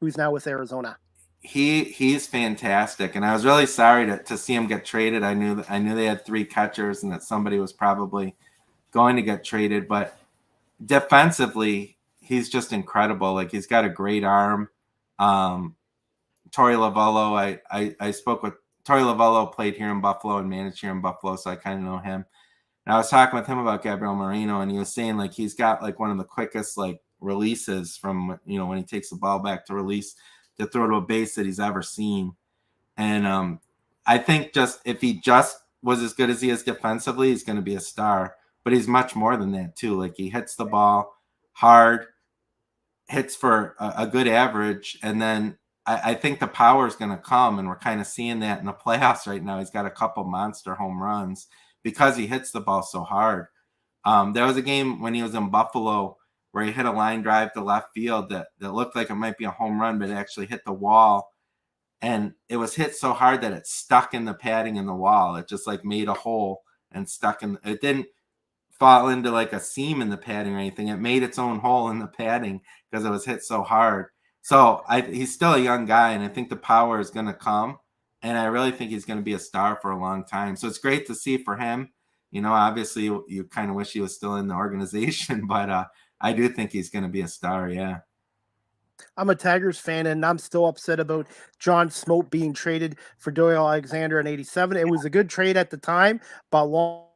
who's now with Arizona? he's fantastic, and I was really sorry to see him get traded. I knew they had 3 catchers and that somebody was probably going to get traded, but defensively, he's just incredible. Like, he's got a great arm. Torey Lovullo, I spoke with Torey Lovullo, played here in Buffalo and managed here in Buffalo, so I kind of know him. And I was talking with him about Gabriel Moreno, and he was saying like he's got like one of the quickest like releases from when he takes the ball back to release to throw to a base that he's ever seen. And I think just if he just was as good as he is defensively, he's going to be a star. But he's much more than that too. Like, he hits the ball hard, hits for a good average, and then I think the power is going to come, and we're kind of seeing that in the playoffs right now. He's got a couple monster home runs because he hits the ball so hard. There was a game when he was in Buffalo where he hit a line drive to left field that looked like it might be a home run, but it actually hit the wall. And it was hit so hard that it stuck in the padding in the wall. It just like made a hole and stuck in. It didn't fall into like a seam in the padding or anything. It made its own hole in the padding because it was hit so hard. So he's still a young guy, and I think the power is going to come. And I really think he's going to be a star for a long time. So it's great to see for him. Obviously you kind of wish he was still in the organization, but I do think he's going to be a star. Yeah. I'm a Tigers fan, and I'm still upset about John Smoke being traded for Doyle Alexander in '87. It was a good trade at the time, but long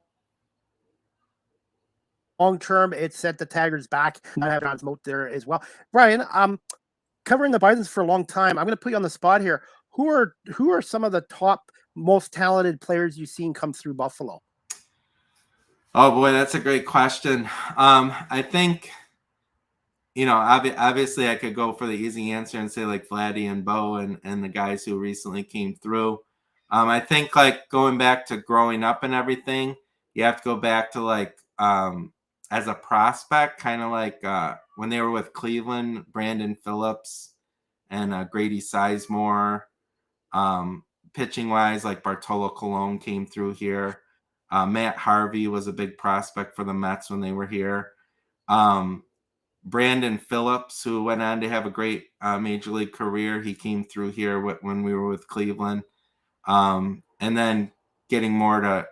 term, it set the Tigers back. I have John Smoke there as well. Brian, covering the Bisons for a long time, I'm going to put you on the spot here. Who are some of the top, most talented players you've seen come through Buffalo? Oh boy, that's a great question. I think, obviously I could go for the easy answer and say like Vladdy and Bo and the guys who recently came through. I think like going back to growing up and everything, you have to go back to like as a prospect, kind of like when they were with Cleveland, Brandon Phillips and Grady Sizemore. Pitching wise, like Bartolo Colon came through here. Matt Harvey was a big prospect for the Mets when they were here. Brandon Phillips, who went on to have a great major league career, he came through here when we were with Cleveland. And then getting more to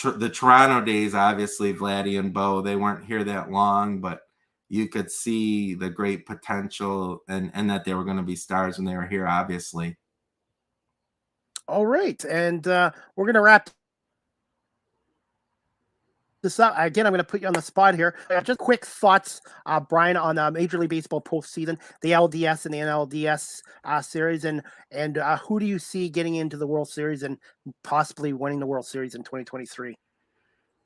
the Toronto days, obviously Vladdy and Bo, they weren't here that long, but you could see the great potential and that they were going to be stars when they were here, obviously. All right, and we're going to wrap this up. Again, I'm going to put you on the spot here. Just quick thoughts, Brian, on Major League Baseball postseason, the LDS and the NLDS series, and who do you see getting into the World Series and possibly winning the World Series in 2023?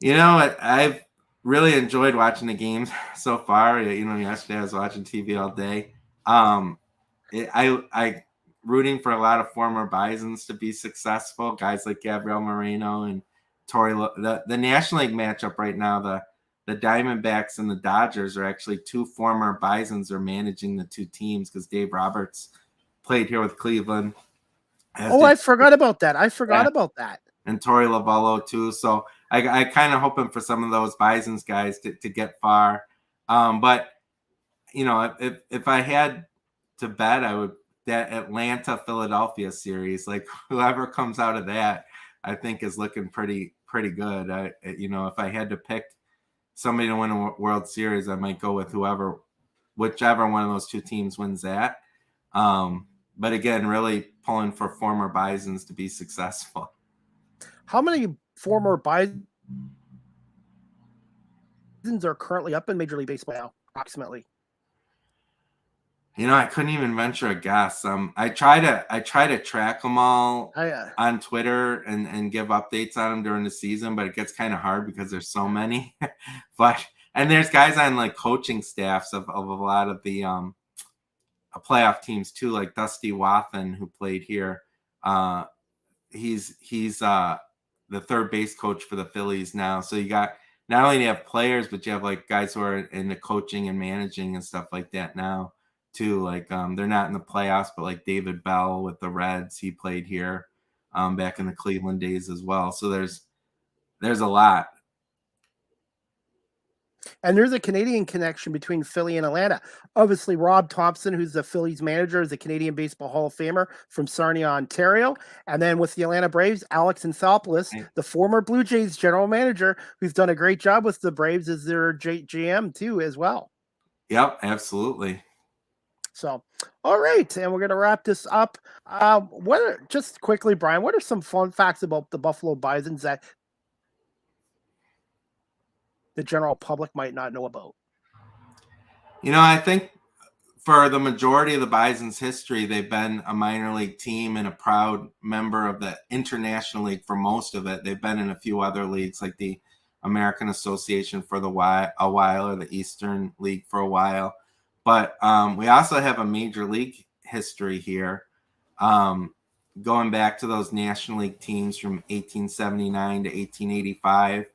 I've really enjoyed watching the games so far. Yesterday I was watching TV all day. I rooting for a lot of former Bisons to be successful, guys like Gabriel Moreno and Torey. The National League matchup right now, the Diamondbacks and the Dodgers are actually 2 former Bisons are managing the 2 teams because Dave Roberts played here with Cleveland. I forgot about that. About that. And Torey Lovullo too. So I kind of hoping for some of those Bisons guys to get far. But if I had to bet, I would that Atlanta-Philadelphia series, like whoever comes out of that, I think is looking pretty good. If I had to pick somebody to win a World Series, I might go with whichever one of those 2 teams wins that. But again, really pulling for former Bisons to be successful. How many former Bisons are currently up in Major League Baseball now, approximately? I couldn't even venture a guess. I try to track them all on Twitter and give updates on them during the season, but it gets kind of hard because there's so many. And there's guys on like coaching staffs of a lot of the playoff teams too, like Dusty Wathan, who played here. He's the third base coach for the Phillies now. So you got not only do you have players, but you have like guys who are in the coaching and managing and stuff like that now too. Like they're not in the playoffs, but like David Bell with the Reds, he played here back in the Cleveland days as well. So there's a lot. And there's a Canadian connection between Philly and Atlanta. Obviously, Rob Thompson, who's the Phillies manager, is a Canadian Baseball Hall of Famer from Sarnia, Ontario. And then with the Atlanta Braves, Alex Anthopoulos, Right. the former Blue Jays general manager, who's done a great job with the Braves as their GM too, as well. Yep, absolutely. So, all right, and we're going to wrap this up. Just quickly, Brian, what are some fun facts about the Buffalo Bisons that the general public might not know about? I think for the majority of the Bison's history, they've been a minor league team and a proud member of the International League for most of it. They've been in a few other leagues like the American Association for a while, or the Eastern League for a while. But we also have a major league history here, going back to those National League teams from 1879 to 1885.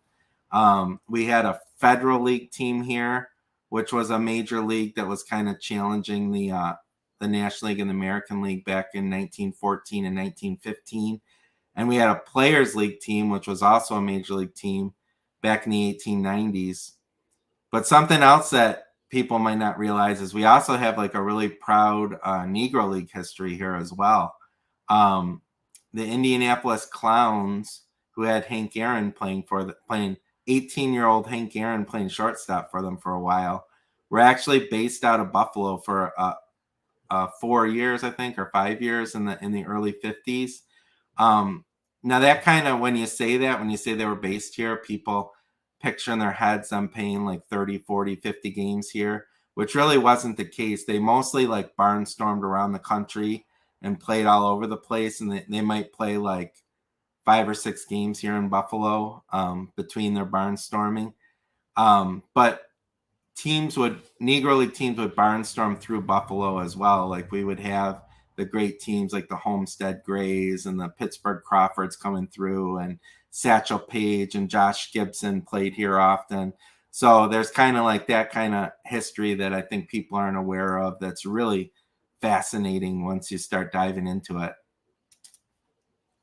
We had a Federal League team here, which was a major league that was kind of challenging the National League and the American League back in 1914 and 1915. And we had a Players League team, which was also a major league team back in the 1890s. But something else that people might not realize is we also have like a really proud Negro League history here as well. The Indianapolis Clowns, who had Hank Aaron playing 18-year-old Hank Aaron playing shortstop for them for a while. We're actually based out of Buffalo for 4 years, I think, or 5 years in the early 50s. Now that kind of, when you say they were based here, people picture in their heads them playing like 30, 40, 50 games here, which really wasn't the case. They mostly like barnstormed around the country and played all over the place, and they might play like 5 or 6 games here in Buffalo between their barnstorming. But Negro League teams would barnstorm through Buffalo as well. Like we would have the great teams like the Homestead Grays and the Pittsburgh Crawfords coming through, and Satchel Paige and Josh Gibson played here often. So there's kind of like that kind of history that I think people aren't aware of. That's really fascinating once you start diving into it.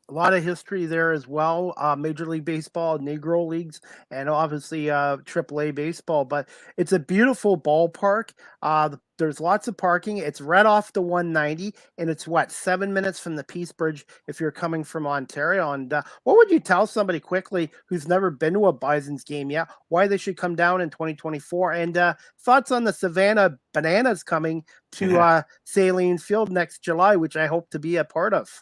A lot of history there as well. Major League Baseball, Negro Leagues, and obviously AAA baseball. But it's a beautiful ballpark. There's lots of parking. It's right off the 190, and it's 7 minutes from the Peace Bridge if you're coming from Ontario. And what would you tell somebody quickly who's never been to a Bison's game yet why they should come down in 2024? And thoughts on the Savannah Bananas coming to Saline Field next July, which I hope to be a part of.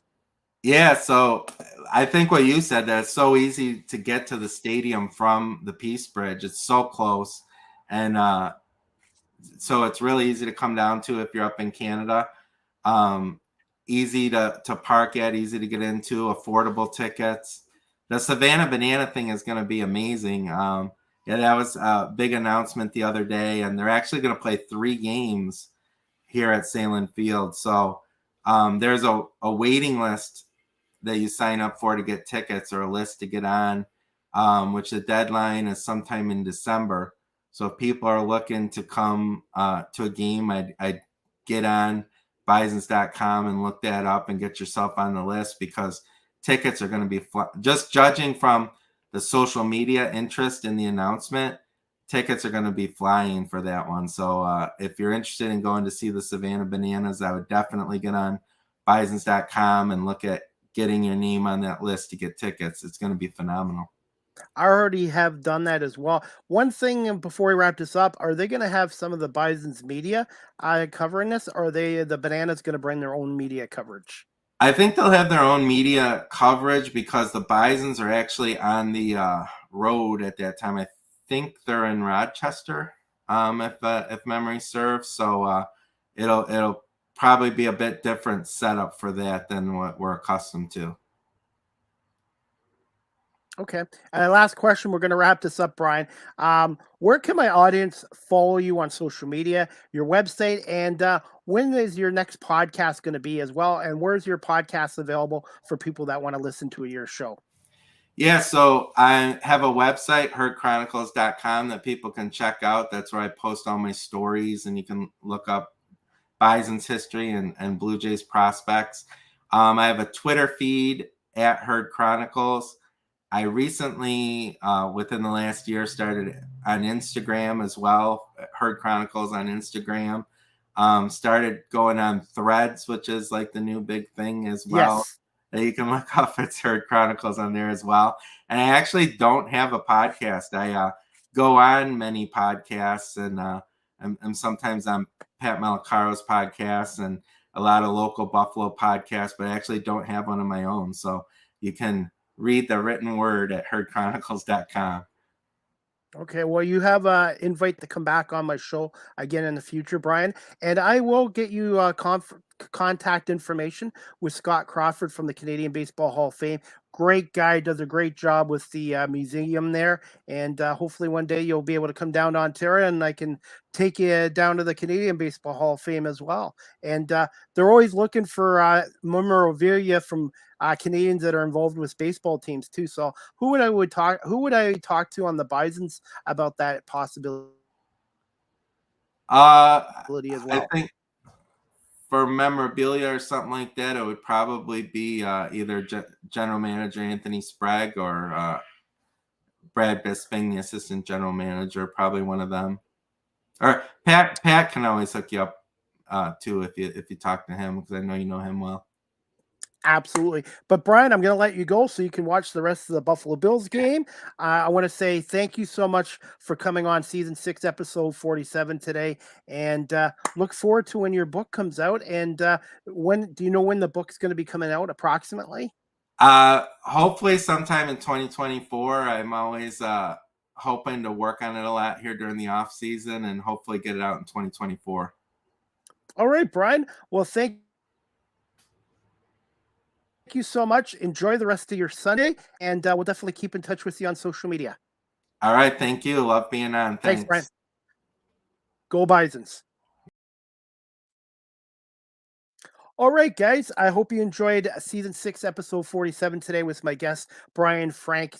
Yeah, so I think what you said, that it's so easy to get to the stadium from the Peace Bridge. It's so close. And so it's really easy to come down to if you're up in Canada. Easy to park at, easy to get into, affordable tickets. The Savannah Banana thing is going to be amazing. Yeah, that was a big announcement the other day, and they're actually going to play 3 games here at Salem Field. So there's a waiting list that you sign up for to get tickets, or a list to get on, which the deadline is sometime in December. So if people are looking to come to a game, I'd get on bisons.com and look that up and get yourself on the list, because tickets are going to be just judging from the social media interest in the announcement, tickets are going to be flying for that one. So if you're interested in going to see the Savannah Bananas, I would definitely get on bisons.com and look at getting your name on that list to get tickets. It's going to be phenomenal. I already have done that as well. One thing before we wrap this up, are they going to have some of the Bison's media covering this, or are the Bananas going to bring their own media coverage? I think they'll have their own media coverage, because the Bisons are actually on the road at that time. I think they're in Rochester, if memory serves. So it'll probably be a bit different setup for that than what we're accustomed to. Okay. And last question, we're going to wrap this up, Brian. Where can my audience follow you on social media, your website, and when is your next podcast going to be as well? And where's your podcast available for people that want to listen to your show? Yeah, so I have a website, herdchronicles.com, that people can check out. That's where I post all my stories, and you can look up Bison's history and Blue Jays prospects. I have a Twitter feed at Herd Chronicles. I recently, within the last year, started on Instagram as well, Herd Chronicles on Instagram. Started going on Threads, which is like the new big thing as well. Yes. You can look up it's Herd Chronicles on there as well. And I actually don't have a podcast. I go on many podcasts, and I'm sometimes on Pat Malacaro's podcast and a lot of local Buffalo podcasts, but I actually don't have one of my own. So you can read the written word at herdchronicles.com. Okay, well, you have an invite to come back on my show again in the future, Brian, and I will get you contact information with Scott Crawford from the Canadian Baseball Hall of Fame. Great guy, does a great job with the museum there, and hopefully one day you'll be able to come down to Ontario, and I can take you down to the Canadian Baseball Hall of Fame as well. And they're always looking for memorabilia from Canadians that are involved with baseball teams too. So who would I talk to on the Bisons about that possibility as well? I think for memorabilia or something like that, it would probably be either General Manager Anthony Sprague or Brad Bisping, the Assistant General Manager, probably one of them. Or Pat can always hook you up too if you talk to him, because I know you know him well. Absolutely. But Brian, I'm going to let you go so you can watch the rest of the Buffalo Bills game. I want to say thank you so much for coming on season 6, episode 47 today, and look forward to when your book comes out. And when do you know when the book's going to be coming out approximately? Hopefully sometime in 2024. I'm always hoping to work on it a lot here during the off season and hopefully get it out in 2024. All right, Brian. Well, thank you so much. Enjoy the rest of your Sunday, and we'll definitely keep in touch with you on social media. All right. Thank you. Love being on. Thanks, Brian. Go Bisons. All right, guys. I hope you enjoyed season 6, episode 47 today with my guest, Brian Frank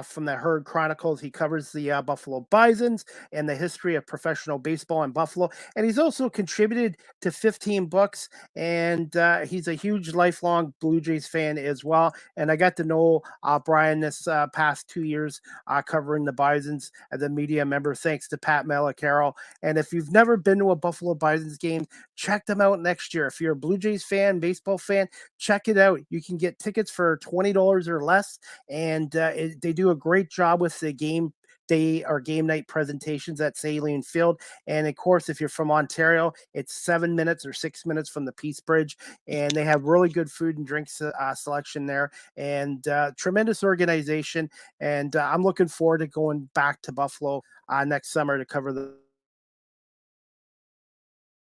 from the Herd Chronicles. He covers the Buffalo Bisons and the history of professional baseball in Buffalo. And he's also contributed to 15 books. And he's a huge lifelong Blue Jays fan as well. And I got to know Brian this past 2 years covering the Bisons as a media member, thanks to Pat Malacaro. And if you've never been to a Buffalo Bisons game, check them out next year. If you're a Blue Jays fan, baseball fan, check it out. You can get tickets for $20 or less, and they do a great job with the game day or game night presentations at Saline Field. And of course, if you're from Ontario, it's 7 minutes or 6 minutes from the Peace Bridge, and they have really good food and drinks selection there, and tremendous organization. And I'm looking forward to going back to Buffalo next summer to cover the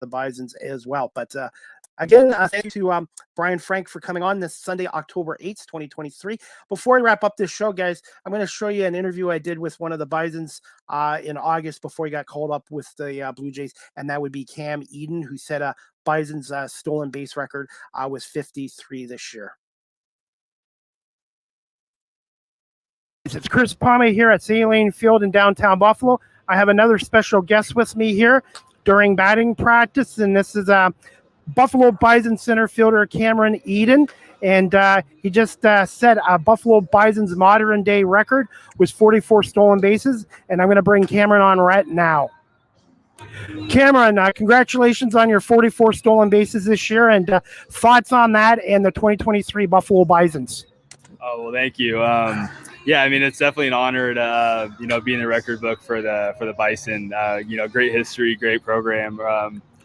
Bisons as well. But again, thank you to Brian Frank for coming on this Sunday, October 8th, 2023. Before I wrap up this show, guys, I'm going to show you an interview I did with one of the Bisons in August before he got called up with the Blue Jays, and that would be Cam Eden, who set a Bison's stolen base record was 53 this year. It's Chris Palme here at Saline Field in downtown Buffalo. I have another special guest with me here during batting practice, and this is Buffalo Bison center fielder Cameron Eden, and he just set a Buffalo Bison's modern day record with 44 stolen bases, and I'm going to bring Cameron on right now. Cameron, congratulations on your 44 stolen bases this year, and thoughts on that and the 2023 Buffalo Bisons. Oh, well, thank you. Yeah, I mean, it's definitely an honor to, be in the record book for the Bison. Great history, great program,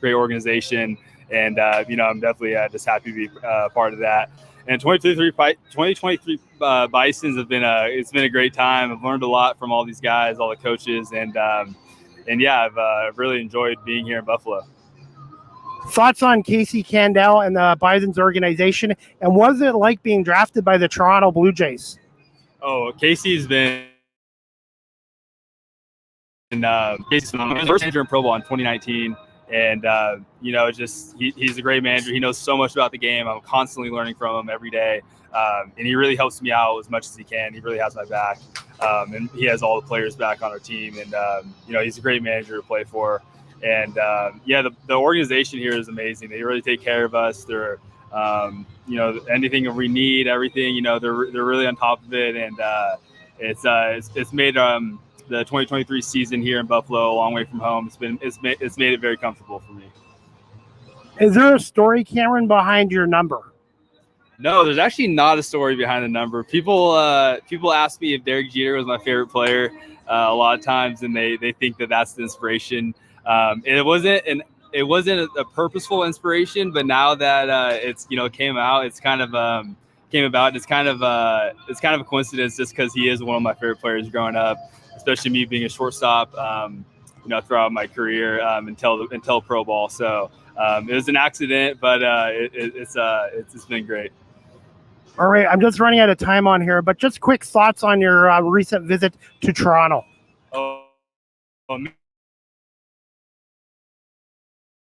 great organization. And, I'm definitely just happy to be part of that. And 2023 Bisons it's been a great time. I've learned a lot from all these guys, all the coaches. And I've really enjoyed being here in Buffalo. Thoughts on Casey Candell and the Bisons organization, and what is it like being drafted by the Toronto Blue Jays? Oh, Casey's been Casey's first manager in Pro Bowl in 2019, and he's a great manager. He knows so much about the game. I'm constantly learning from him every day, and he really helps me out as much as he can. He really has my back, and he has all the players back on our team. And he's a great manager to play for. And the organization here is amazing. They really take care of us. They're You know, anything we need, everything, you know, they're really on top of it, and it's made the 2023 season here in Buffalo, a long way from home. It's made it very comfortable for me. Is there a story, Cameron, behind your number? No, there's actually not a story behind the number. People ask me if Derek Jeter was my favorite player a lot of times, and they think that that's the inspiration. It wasn't a purposeful inspiration, but now that it's, you know, came out, it's kind of came about. It's kind of a coincidence, just because he is one of my favorite players growing up, especially me being a shortstop. You know, throughout my career until pro ball. So it was an accident, but it's been great. All right, I'm just running out of time on here, but just quick thoughts on your recent visit to Toronto.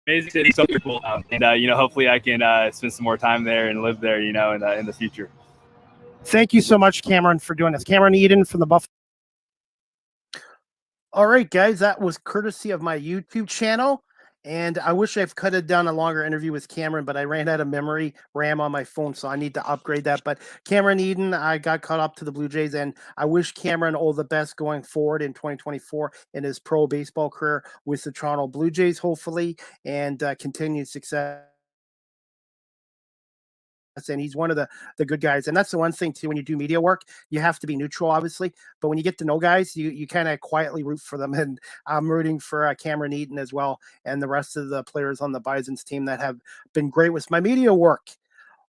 Amazing city, so cool, and you know, hopefully I can spend some more time there and live there, you know, in the future. Thank you so much, Cameron, for doing this. Cameron Eden from the Buffalo. All right, guys, that was courtesy of my YouTube channel. And I wish I could have done a longer interview with Cameron, but I ran out of memory RAM on my phone, so I need to upgrade that. But Cameron Eden, I got caught up to the Blue Jays, and I wish Cameron all the best going forward in 2024 in his pro baseball career with the Toronto Blue Jays, hopefully, and continued success. And he's one of the good guys. And that's the one thing too, when you do media work, you have to be neutral, obviously, but when you get to know guys, you kind of quietly root for them. And I'm rooting for Cameron Eaton as well, and the rest of the players on the Bison's team that have been great with my media work.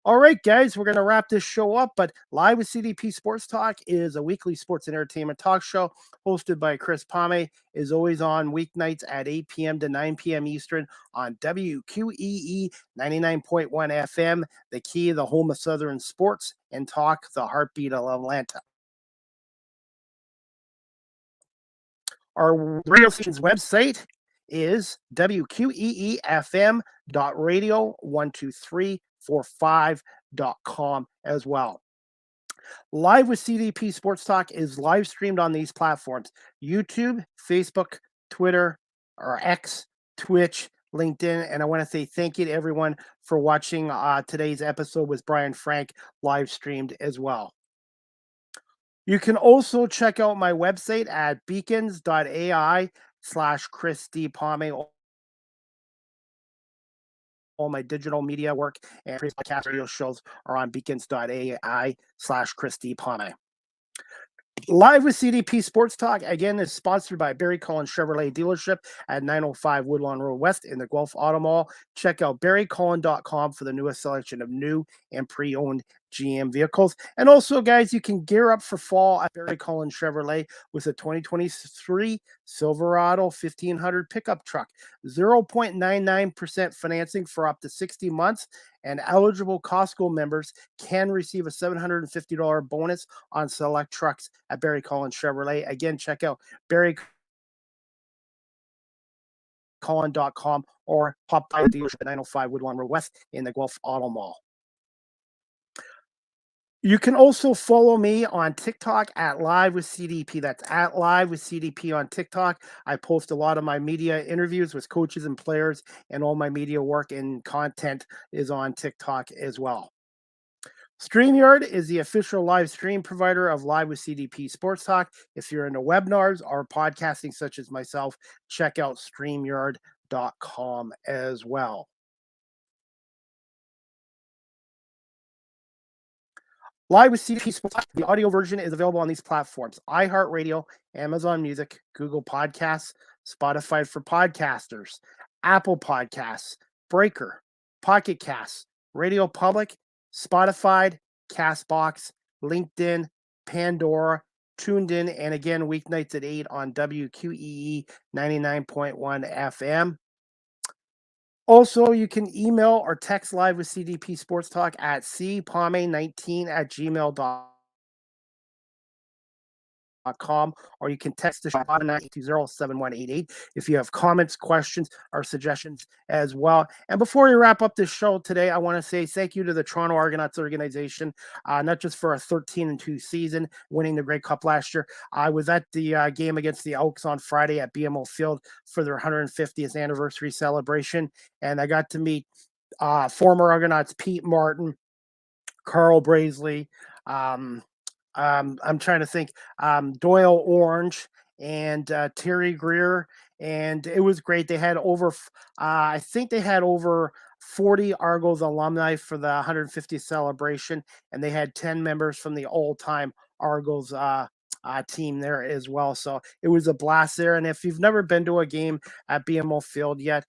All right, guys, we're going to wrap this show up, but Live with CDP Sports Talk is a weekly sports and entertainment talk show hosted by Chris Pame, is always on weeknights at 8 p.m. to 9 p.m. Eastern on WQEE 99.1 FM, the key, the home of Southern sports, and talk, the heartbeat of Atlanta. Our radio station's website is WQEE-FM.radio12345.com as well. Live with CDP Sports Talk is live streamed on these platforms: YouTube, Facebook, Twitter, or X, Twitch, LinkedIn. And I want to say thank you to everyone for watching today's episode with Brian Frank, live streamed as well. You can also check out my website at beacons.ai/Chris D. Pame. All my digital media work and podcast radio shows are on beacons.ai/Chris D. Pame. Live with CDP Sports Talk, again, is sponsored by Barry Cullen Chevrolet Dealership at 905 Woodlawn Road West in the Guelph Auto Mall. Check out barrycullen.com for the newest selection of new and pre-owned GM vehicles. And also, guys, you can gear up for fall at Barry Cullen Chevrolet with a 2023 Silverado 1500 pickup truck. 0.99% financing for up to 60 months. And eligible Costco members can receive a $750 bonus on select trucks at Barry Cullen Chevrolet. Again, check out barrycullen.com or pop by the dealership at 905 Woodlawn Road West in the Guelph Auto Mall. You can also follow me on TikTok at Live with CDP. That's at Live with CDP on TikTok. I post a lot of my media interviews with coaches and players, and all my media work and content is on TikTok as well. StreamYard is the official live stream provider of Live with CDP Sports Talk. If you're into webinars or podcasting such as myself, check out StreamYard.com as well. Live with CDP Sports Talk, the audio version is available on these platforms: iHeartRadio, Amazon Music, Google Podcasts, Spotify for podcasters, Apple Podcasts, Breaker, Pocket Casts, Radio Public, Spotify, Castbox, LinkedIn, Pandora, Tuned In, and again, weeknights at 8 on WQEE 99.1 FM. Also, you can email or text Live with CDP Sports Talk at cpame19@gmail.com, or you can text the show on 920-7188 if you have comments, questions, or suggestions as well. And before we wrap up this show today, I want to say thank you to the Toronto Argonauts organization, not just for a 13-2 season, winning the Grey Cup last year. I was at the game against the Elks on Friday at BMO Field for their 150th anniversary celebration, and I got to meet former Argonauts Pete Martin, Carl Brazeley. Um, I'm trying to think. Doyle Orange and Terry Greer, and it was great. They had I think they had over 40 Argos alumni for the 150th celebration, and they had 10 members from the all-time Argos team there as well. So it was a blast there. And if you've never been to a game at BMO Field yet,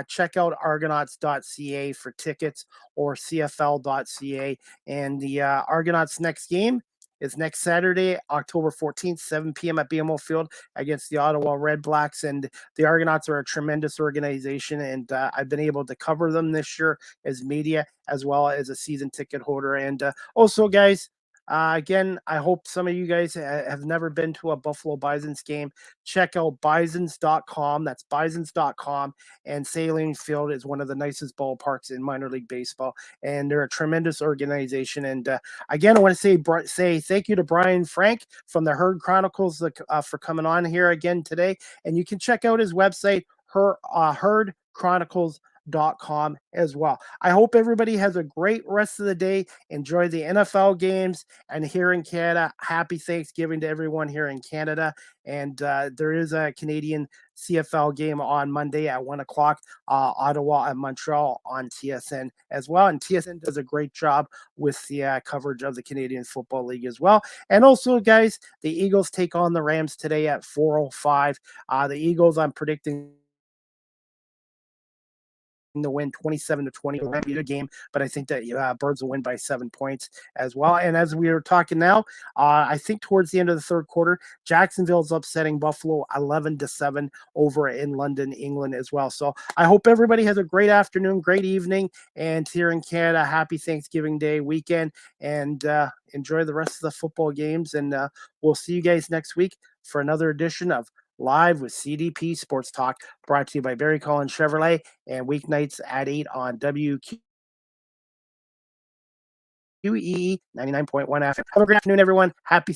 check out argonauts.ca for tickets or cfl.ca. And the Argonauts' next game is next Saturday, October 14th, 7 p.m. at BMO Field against the Ottawa Red Blacks. And the Argonauts are a tremendous organization, and I've been able to cover them this year as media as well as a season ticket holder. And also, guys, again, I hope some of you guys have never been to a Buffalo Bisons game. Check out bisons.com. That's bisons.com. And Saline Field is one of the nicest ballparks in minor league baseball. And they're a tremendous organization. And again, I want to say thank you to Brian Frank from the Herd Chronicles for coming on here again today. And you can check out his website, Herd Chronicles.com as well. I hope everybody has a great rest of the day. Enjoy the NFL games, and here in Canada, happy Thanksgiving to everyone here in Canada. And there is a Canadian CFL game on Monday at 1 o'clock, Ottawa and Montreal on TSN as well. And TSN does a great job with the coverage of the Canadian Football League as well. And also, guys, the Eagles take on the Rams today at 4:05. The Eagles, I'm predicting the win 27-20. It might be a game, but I think that Birds will win by 7 points as well. And as we are talking now, I think towards the end of the third quarter, Jacksonville's upsetting Buffalo 11-7 over in London, England as well. So I hope everybody has a great afternoon, great evening, and here in Canada, happy Thanksgiving Day weekend, and enjoy the rest of the football games. And we'll see you guys next week for another edition of Live with CDP Sports Talk, brought to you by Barry Collins Chevrolet, and weeknights at 8 on WQEE 99.1 FM. Have a great afternoon, everyone. Happy